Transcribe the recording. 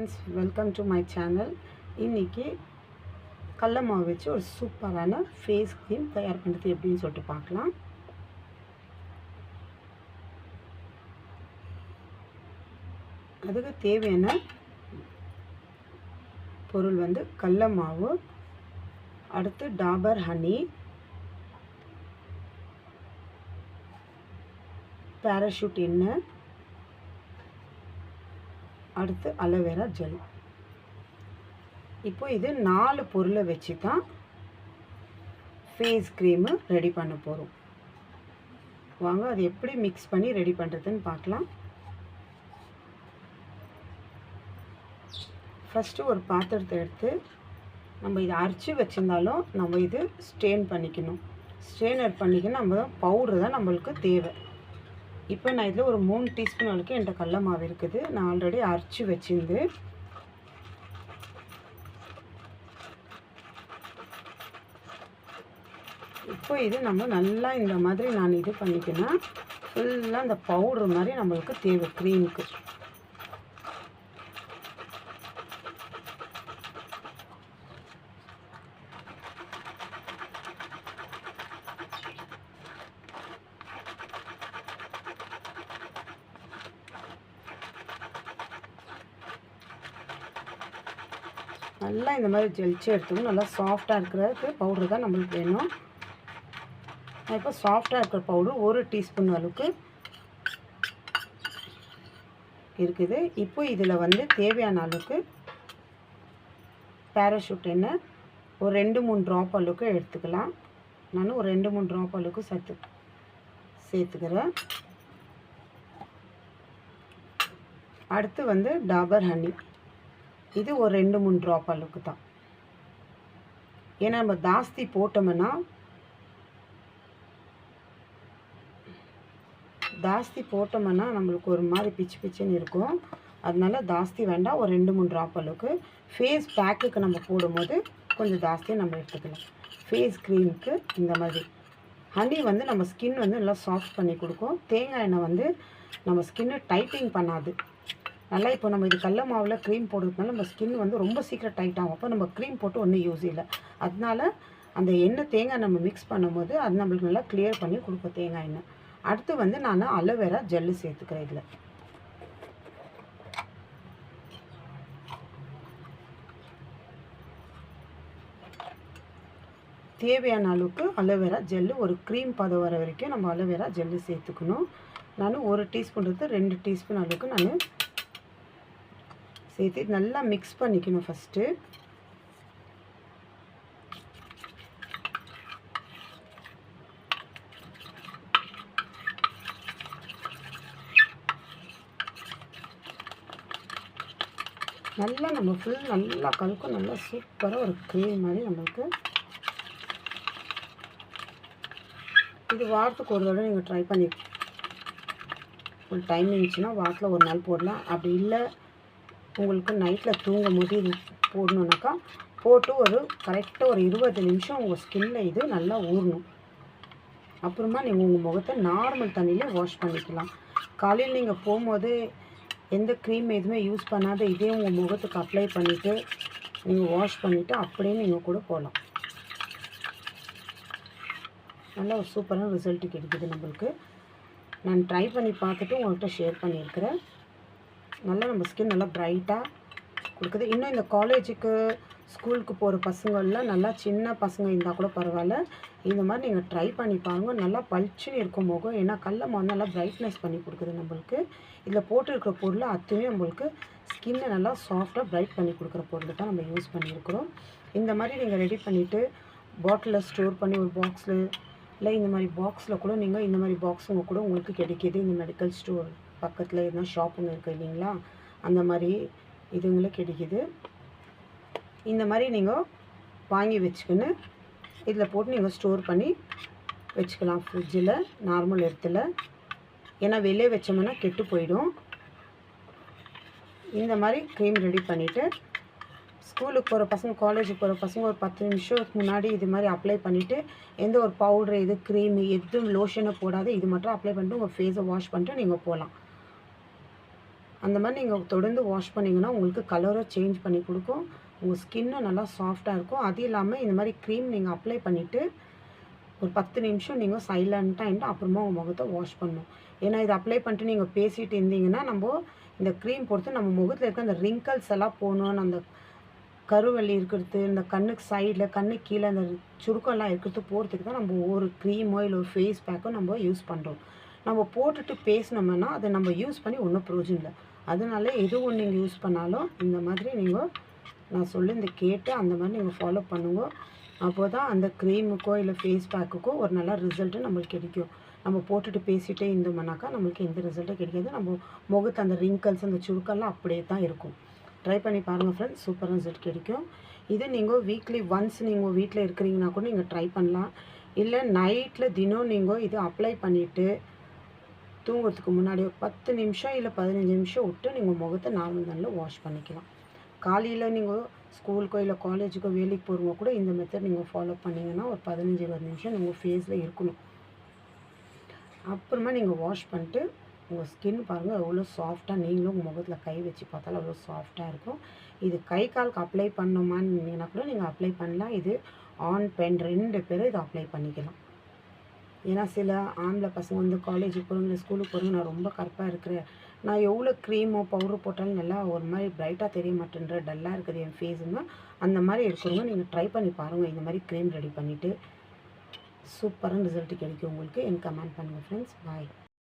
Friends, welcome to my channel. இன்றைக்கி கடல மாவு வச்சு ஒரு சூப்பரான ஃபேஸ் க்ரீம் தயார் பண்ணுறது எப்படின்னு சொல்லிட்டு பார்க்கலாம். அதுக்கு தேவையான பொருள் கடல மாவு, அடுத்து டாபர் ஹனி, பேராஷூட் எண்ணெய், அடுத்து அலோவேரா ஜெல். இப்போ இது 4 பொருளை வச்சு தான் ஃபேஸ் க்ரீமு ரெடி பண்ண போகிறோம். வாங்க அது எப்படி மிக்ஸ் பண்ணி ரெடி பண்ணுறதுன்னு பார்க்கலாம். ஃபஸ்ட்டு ஒரு பாத்திரத்தை எடுத்து நம்ம இதை அரைச்சி வச்சுருந்தாலும் நம்ம இது ஸ்ட்ரெயின் பண்ணிக்கணும். ஸ்ட்ரெயினர் பண்ணிக்கணும். நம்ம பவுட்ரு தான் நம்மளுக்கு தேவை. இப்போ நான் இதில் ஒரு 3 டீஸ்பூன் அளவுக்கு என்கிட்ட கடல மாவு இருக்குது. நான் ஆல்ரெடி அரைச்சி வச்சிருந்து இப்போ இது நம்ம நல்லா இந்த மாதிரி நான் இது பண்ணிக்கணும். ஃபுல்லாக இந்த பவுட்ரு மாதிரி நம்மளுக்கு தேவை க்ரீமுக்கு. நல்லா இந்த மாதிரி ஜெலிச்சு எடுத்துக்கணும். நல்லா சாஃப்டாக இருக்கிற பவுட்ரு தான் நம்மளுக்கு வேணும். இப்போ சாஃப்டாக இருக்கிற பவுடர் 1 டீஸ்பூன் அளவுக்கு இருக்குது. இப்போ இதில் தேவையான அளவுக்கு பேராஷூட் எண்ணெய் ஒரு 2-3 ட்ராப் அளவுக்கு எடுத்துக்கலாம். நான் ஒரு 2-3 ட்ராப் அளவுக்கு சேர்த்துக்கிறேன். அடுத்து டாபர் ஹனி, இது ஒரு 2-3 ட்ராப் அளவுக்கு தான். ஏன்னா நம்ம ஜாஸ்தி போட்டோம்னா நம்மளுக்கு ஒரு மாதிரி பிச்சு பிச்சுன்னு இருக்கும். அதனால ஜாஸ்தி வேண்டாம். ஒரு 2-3 ட்ராப் அளவுக்கு. ஃபேஸ் பேக்குக்கு நம்ம போடும்போது கொஞ்சம் ஜாஸ்தியாக நம்ம எடுத்துக்கலாம். ஃபேஸ் க்ரீமுக்கு இந்த மாதிரி ஹனி நம்ம ஸ்கின் நல்லா சாஃப்ட் பண்ணி கொடுக்கும். தேங்காய் எண்ணெய் நம்ம ஸ்கின்னை டைட்டிங் பண்ணாது. நல்லா இப்போ நம்ம இது கடல மாவில் க்ரீம் போடுறதுனால நம்ம ஸ்கின் ரொம்ப சீக்கிரம் டைட் ஆகும். அப்போ நம்ம க்ரீம் போட்டு ஒன்றும் யூஸ் இல்லை. அதனால அந்த எண்ணெய் தேங்காய் நம்ம மிக்ஸ் பண்ணும்போது அது நம்மளுக்கு நல்லா கிளியர் பண்ணி கொடுக்கும் தேங்காய் எண்ணெய். அடுத்து நான் அலோவேரா ஜெல்லு சேர்த்துக்கிறேன். இதில் தேவையான அளவுக்கு அலோவேரா ஜெல்லு, ஒரு க்ரீம் பதம் வர வரைக்கும் நம்ம அலோவேரா ஜெல்லு சேர்த்துக்கணும். நான் 1 டீஸ்பூன்றது 2 டீஸ்பூன் அளவுக்கு நான் சேர்த்து நல்லா மிக்ஸ் பண்ணிக்கணும். ஃபஸ்ட்டு நல்லா நம்ம நல்லா கலக்கும். நல்லா சூப்பராக ஒரு க்ரீம் மாதிரி நம்மளுக்கு. இது வாரத்துக்கு ஒரு தடவை நீங்கள் ட்ரை பண்ணி ஃபுல் டைம் இருந்துச்சுன்னா வாரத்தில் ஒரு நாள் போடலாம். அப்படி இல்லை உங்களுக்கு நைட்டில் தூங்கும் போது இது போடணுன்னாக்கா போட்டு கரெக்டாக ஒரு 20 நிமிஷம் உங்கள் ஸ்கின்னில் இது நல்லா ஊறணும். அப்புறமா நீங்கள் உங்கள் முகத்தை நார்மல் தண்ணியிலே வாஷ் பண்ணிக்கலாம். காலையில் நீங்கள் போகும்போது எந்த க்ரீம் எதுவுமே யூஸ் பண்ணாத இதே உங்கள் முகத்துக்கு அப்ளை பண்ணிவிட்டு நீங்கள் வாஷ் பண்ணிவிட்டு அப்படியே நீங்கள் கூட போகலாம். நல்லா ஒரு சூப்பரான ரிசல்ட்டு கிடைக்குது நம்மளுக்கு. நான் ட்ரை பண்ணி பார்த்துட்டு உங்கள்கிட்ட ஷேர் பண்ணியிருக்கிறேன். நல்லா நம்ம ஸ்கின் நல்லா ப்ரைட்டாக கொடுக்குது. இன்னும் இந்த காலேஜுக்கு ஸ்கூலுக்கு போகிற பசங்கள்லாம் நல்லா சின்ன பசங்க இருந்தால் கூட பரவாயில்ல, இந்த மாதிரி நீங்கள் ட்ரை பண்ணி பாருங்கள். நல்லா பளிச்சுன்னு இருக்கும் முகம். ஏன்னா கடல மாவு நல்லா ப்ரைட்னஸ் பண்ணி கொடுக்குது நம்மளுக்கு. இதில் போட்டிருக்கிற பொருள் அத்தனையும் நம்மளுக்கு ஸ்கின்னை நல்லா சாஃப்டாக ப்ரைட் பண்ணி கொடுக்குற பொருள் தான் நம்ம யூஸ் பண்ணியிருக்கிறோம். இந்த மாதிரி நீங்கள் ரெடி பண்ணிவிட்டு பாட்டிலில் ஸ்டோர் பண்ணி ஒரு பாக்ஸில் இல்லை இந்த மாதிரி பாக்ஸில் கூட நீங்கள் இந்த மாதிரி பாக்ஸுங்க கூட உங்களுக்கு கிடைக்கிது. இந்த மெடிக்கல் ஸ்டோர் பக்கத்தில் எதுனா ஷாப்புங்க இருக்குது இல்லைங்களா, அந்த மாதிரி இதுங்களே கிடைக்கிது. இந்த மாதிரி நீங்கள் வாங்கி வச்சுக்கின்னு இதில் போட்டு நீங்கள் ஸ்டோர் பண்ணி வச்சுக்கலாம் ஃப்ரிட்ஜில், நார்மல் இடத்துல. ஏன்னா வெளியே வச்சோம்னா கெட்டு போயிடும். இந்த மாதிரி க்ரீம் ரெடி பண்ணிவிட்டு ஸ்கூலுக்கு போகிற பசங்க, காலேஜுக்கு போகிற பசங்க ஒரு 10 நிமிஷத்துக்கு முன்னாடி இது மாதிரி அப்ளை பண்ணிவிட்டு எந்த ஒரு பவுட்ரு, இது க்ரீமு எதுவும் லோஷனை போடாது, இது மட்டும் அப்ளை பண்ணிட்டு உங்கள் ஃபேஸை வாஷ் பண்ணிட்டு நீங்கள் போகலாம். அந்த மாதிரி நீங்கள் தொடர்ந்து வாஷ் பண்ணிங்கன்னா உங்களுக்கு கலரை சேஞ்ச் பண்ணி கொடுக்கும், உங்கள் ஸ்கின்னும் நல்லா சாஃப்டாக இருக்கும். அது இல்லாமல் இந்த மாதிரி க்ரீம் நீங்கள் அப்ளை பண்ணிவிட்டு ஒரு 10 நிமிஷம் நீங்கள் சைலண்ட்டாக இருந்து அப்புறமா உங்கள் முகத்தை வாஷ் பண்ணணும். ஏன்னா இதை அப்ளை பண்ணிட்டு நீங்கள் பேசிகிட்டு இருந்தீங்கன்னா நம்ம இந்த க்ரீம் பொறுத்து நம்ம முகத்தில் இருக்க அந்த ரிங்கிள்ஸ் எல்லாம் போகணும், அந்த கருவெள்ளி இருக்கிறது, இந்த கண்ணுக்கு சைடில் கண்ணுக்கு கீழே அந்த சுருக்கம்லாம் இருக்கிறது போகிறதுக்கு தான் நம்ம ஒரு க்ரீமோ இல்லை ஒரு ஃபேஸ் பேக்கோ நம்ம யூஸ் பண்ணுறோம். நம்ம போட்டுட்டு பேசினோம்னா அதை நம்ம யூஸ் பண்ணி ஒன்றும் ப்ரோஜனம் இல்லை. அதனால எது ஒன்று நீங்கள் யூஸ் பண்ணாலும் இந்த மாதிரி நீங்கள் நான் சொல்லி இந்த கேட்டு அந்த மாதிரி நீங்கள் ஃபாலோ பண்ணுங்க. அப்போ தான் அந்த க்ரீமுக்கோ இல்லை ஃபேஸ் பேக்குக்கோ ஒரு நல்ல ரிசல்ட்டு நம்மளுக்கு கிடைக்கும். நம்ம போட்டுட்டு பேசிகிட்டே இருந்தோம்னாக்கா நம்மளுக்கு எந்த ரிசல்ட்டும் கிடைக்காது. நம்ம முகத்து அந்த ரிங்கிள்ஸ் அந்த சுருக்கெல்லாம் அப்படியே தான் இருக்கும். ட்ரை பண்ணி பாருங்கள் ஃப்ரெண்ட்ஸ், சூப்பர் ரிசல்ட் கிடைக்கும். இது நீங்கள் வீக்லி ஒன்ஸ் நீங்கள் வீட்டில் இருக்கிறீங்கன்னா கூட நீங்கள் ட்ரை பண்ணலாம். இல்லை நைட்டில் தினம் நீங்கள் இது அப்ளை பண்ணிவிட்டு தூங்குறதுக்கு முன்னாடி ஒரு 10 நிமிஷம் இல்லை 15 நிமிஷம் விட்டு நீங்கள் முகத்தை நார்மல் தண்ணியில் வாஷ் பண்ணிக்கலாம். காலையில் நீங்கள் ஸ்கூலுக்கோ இல்லை காலேஜுக்கோ வேலைக்கு போகிறவங்க கூட இந்த மெத்தட் நீங்கள் ஃபாலோ பண்ணிங்கன்னா ஒரு 15-20 நிமிஷம் உங்கள் ஃபேஸில் இருக்கணும். அப்புறமா நீங்கள் வாஷ் பண்ணிட்டு உங்கள் ஸ்கின் பாருங்கள் எவ்வளோ சாஃப்டாக, நீங்களும் உங்கள் முகத்தில் கை வச்சு பார்த்தாலும் அவ்வளோ சாஃப்டாக இருக்கும். இது கை காலுக்கு அப்ளை பண்ணோமான்னு இருந்தீங்கன்னா கூட நீங்கள் அப்ளை பண்ணலாம். இது ஆண் பெண் 2 பேரும் இதை அப்ளை பண்ணிக்கலாம். ஏன்னா சில ஆம்பளை பசங்க வந்து காலேஜுக்கு போகிறவங்க ஸ்கூலுக்கு போகிறவங்க நான் ரொம்ப கருப்பாக இருக்கிறேன், நான் எவ்வளோ க்ரீமோ பவுடர் போட்டாலும் நல்லா ஒரு மாதிரி ப்ரைட்டாக தெரிய மாட்டேன்ற, டல்லாக இருக்குது என் ஃபேஸுங்க, அந்த மாதிரி இருக்கிறவங்க நீங்கள் ட்ரை பண்ணி பாருங்கள். இந்த மாதிரி க்ரீம் ரெடி பண்ணிவிட்டு சூப்பரான ரிசல்ட்டு கிடைக்கும் உங்களுக்கு. எனக்கு கமெண்ட் பண்ணுங்கள் ஃப்ரெண்ட்ஸ். பாய்.